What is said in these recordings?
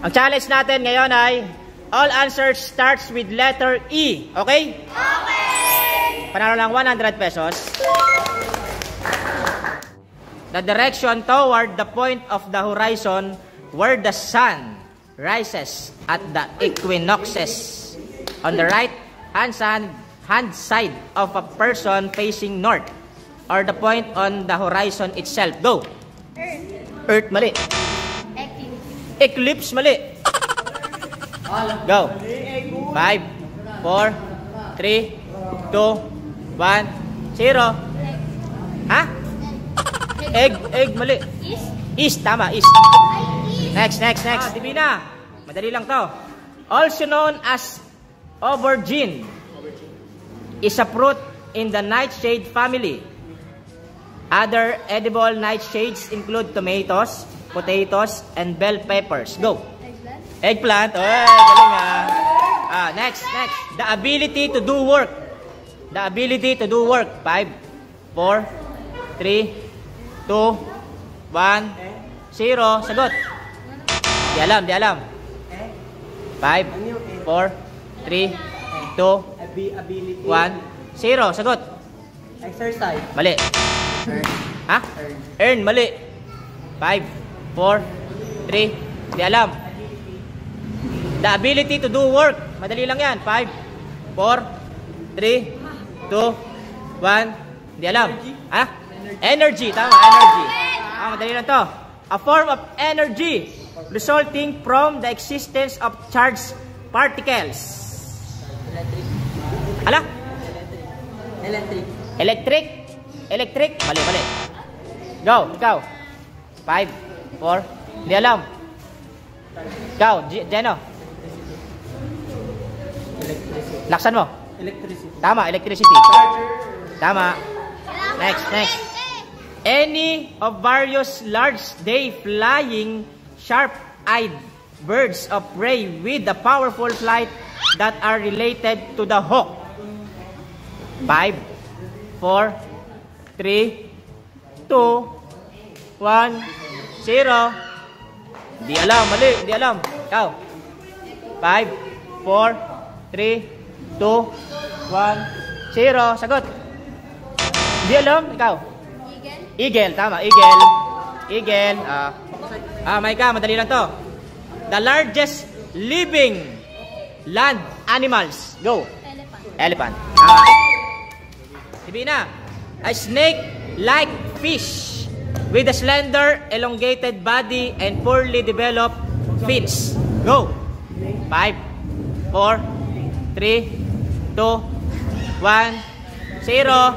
Ang challenge natin ngayon ay all answers starts with letter E. Okay? Okay! Panalo lang 100 pesos. The direction toward the point of the horizon where the sun rises at the equinoxes. On the right hand side of a person facing north, or the point on the horizon itself. Go. Earth, mali. Eclipse, mali. Go. 5, 4, 3, 2, 1, 0. Ha? Egg, mali. East, tama, east. Next. Divina. Madali lang to. Also known as aubergine is a fruit in the nightshade family. Other edible nightshades include tomatoes, potatoes, and bell peppers. Go. Eggplant. Oh, galing ah. Next. The ability to do work. 5, 4, 3, 2, 1, 0. Sagot. Di alam. 5, 4, 3, 2, 1, 0. Sagot. Exercise. Mali. Ha? Earn, mali. 5, 4, 3, di alam. The ability to do work. Madali lang yan. 5, 4, 3, 2, 1, di alam. Ha? Energy. Tama, energy. Madali lang to. A form of energy resulting from the existence of charged particles. Ala? Electric. Mali. Go, ikaw. 5, 4, di alam. Ikaw, Jeno. Laksan mo. Electricity. Tama, electricity. Tama. Next. Any of various large day-flying, sharp-eyed birds of prey with a powerful flight that are related to the hawk. 5, 4, 3, 2, 1, 0. Di alam, mali. Di alam. Ikaw. 5, 4, 3, 2, 1, 0. Sagot. Di alam. Ikaw. Eagle. Tama. Eagle. Maika. Madali lang to. The largest living land animals. Go. Elephant. Tama. Divina. A snake-like fish with a slender, elongated body and poorly developed fins. Go. 5, 4, 3, 2, 1, 0.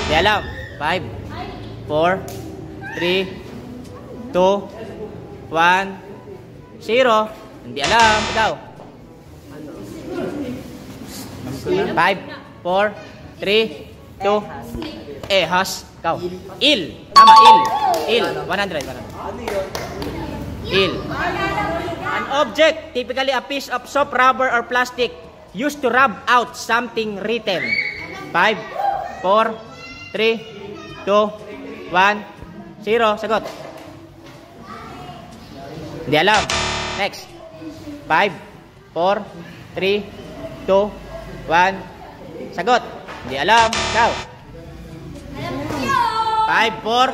Di alam. 5, 4, 3, 2, 1, 0. Hindi alam. Ikaw. 5, 4, 3, 2, ehas. Ikaw. Il. Tama, il. 100. Il. An object, typically a piece of soap, rubber, or plastic used to rub out something written. 5, 4, 3, 2, 1, 0. Sagot. Hindi alam. Next. 5, 4, 3, 2, 1. Sagot. Hindi alam. Ikaw. 5, 4,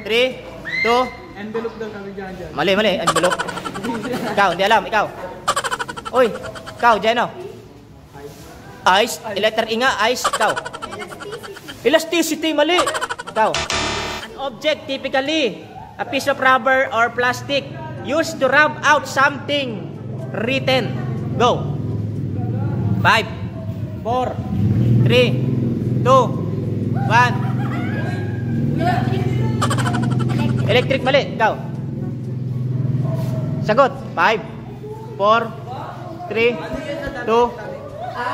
3, 2. Envelope daw kami dyan. Mali. Envelope. Ikaw. Hindi alam. Ikaw. Uy. Ikaw, Jeno. Ice. Letter I nga. Ice. Ikaw. Elasticity. Mali. Ikaw. An object, typically a piece of rubber or plastic used to rub out something written. Go. 5, 4, 3, 2, 1. Electric. Mali. Ikaw. Sagot. 5, 4, 3, 2,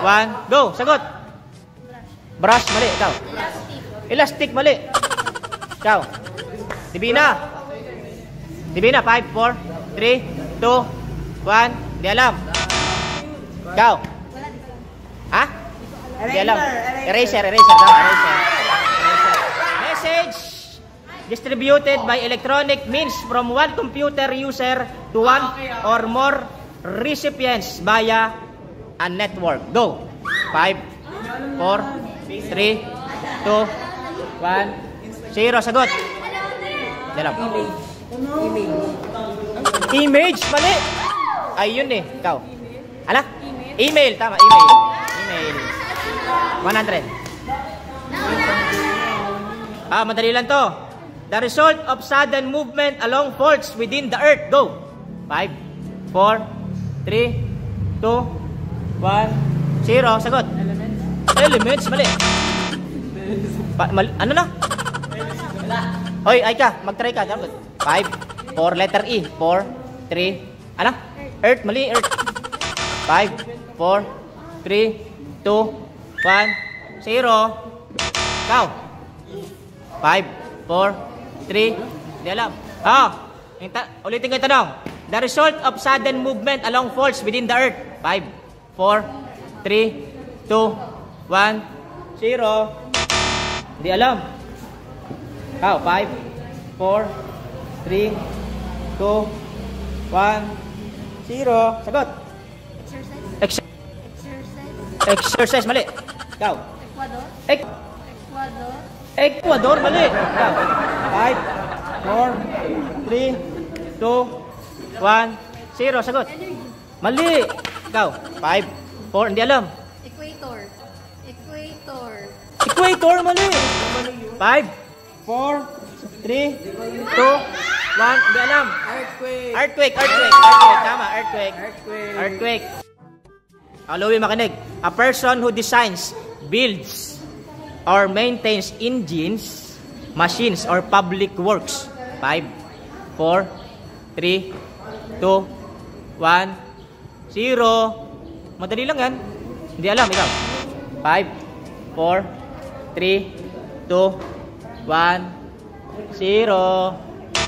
1. Go. Sagot. Brush. Mali. Ikaw. Elastic. Mali. Ikaw. Divina. 5, 4, 3, 2, 1. Di alam. Ikaw. Ha? Di alam. Eraser. Tama. Eraser. Message. Distributed by electronic means from one computer user to one or more recipients via a network. Go. 5, 4, 3, 2, 1, 0. Sagot. Dalam. Image. Mali. Ayun eh. Ikaw. Ala? Email. Tama. Email. Email. 100. Madali lang to. The result of sudden movement along faults within the earth. Go. 5, 4, 3, 2, 1, 0. Sagot. Elements. Mali. Ano na? Hoy, ay ka. Mag-try ka. 5, 4, letter E. 4, 3, ano? Earth. Mali. Earth. 5, 4, 3, 2, 1, 0. Ikaw. 5, 4, 3. Hindi alam. Ulitin ko yung tanong. The result of sudden movement along faults within the earth. 5, 4, 3, 2, 1, 0. Hindi alam. Ikaw. 5, 4, 3, 2, 1, 0. Sagot. Exercise. Mali. Ikaw. Ecuador. Mali. Ikaw. 5, 4, 3, 2, 1, 0. Sagot. Mali. Ikaw. 5, 4. Hindi alam. Equator. Mali. 5, 4, 3, 2, 1. Hindi alam. Earthquake. Tama. Earthquake. Louie, makinig. A person who designs, builds, or maintains engines, machines, or public works. 5, 4, 3, 2, 1, 0. Madali lang yan. Hindi alam. Ikaw. 5, 4, 3, 2, 1, 0.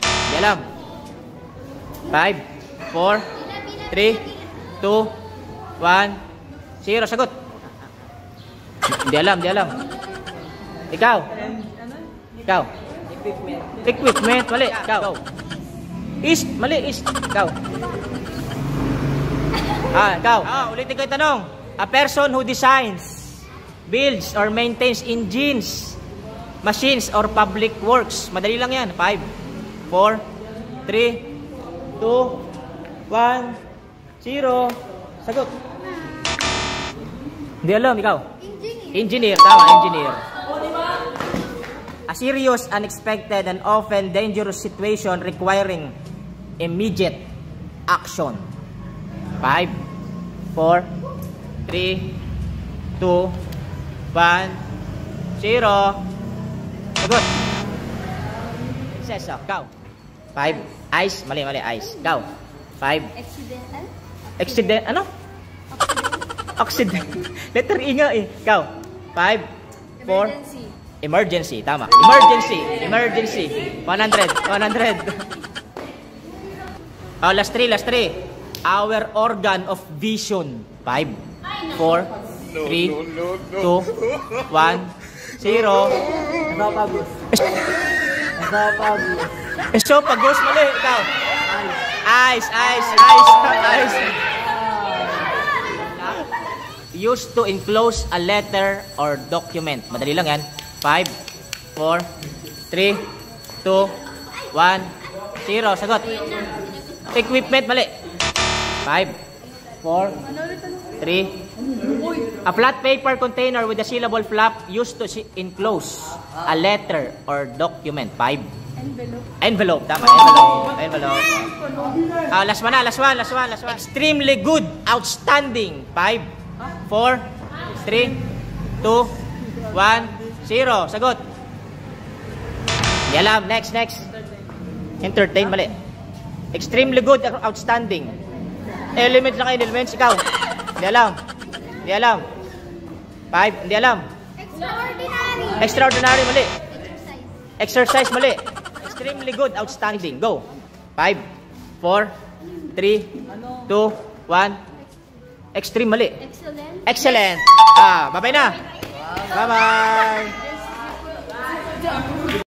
Hindi alam. 5, 4, 3, 2, 1, 0. Sagot. Hindi alam. Ikaw. Equipment. Mali. Ikaw. East. Mali. East. Ikaw. Ikaw. Ulitin ko yung tanong. A person who designs, builds, or maintains engines, machines, or public works. Madali lang yan. 5, 4, 3, 2, 1, 0. Sagot. Hindi alam. Ikaw. Engineer. Tama. Engineer. A serious, unexpected, and often dangerous situation requiring immediate action. 5, 4, 3, 2, 1, 0. Sagot. Seso. Ikaw. 5. Ice. Mali. Ice. Ikaw. 5. Accident. Ano? Accident. Letter E nga eh. Ikaw. 5, 4. Emergency. Tama. Emergency. 100. Last 3. Our organ of vision. 5, 4, 3, 2, 1, 0. Esophagus. Mali. Ikaw. Eyes. Used to enclose a letter or document. Madali lang yan. 5, 4, 3, 2, 1, 0. Sagot. Equipment. Mali. 5, 4, 3. A flat paper container with a sealable flap used to enclose a letter or document. 5. Envelope. Tama. Envelope. Last one. Extremely good. Outstanding. 5, 4, 3, 2, 1, 0. Sagot. Di alam. Next. Entertain. Mali. Extremely good. Outstanding. Elements na kayo. Elements. Ikaw. Di alam. 5. Di alam. Extraordinary. Mali. Exercise. Mali. Extremely good. Outstanding. Go. 5, 4, 3, 2, 1. Extreme. Mali. Excellent. Bye-bye na. Bye-bye.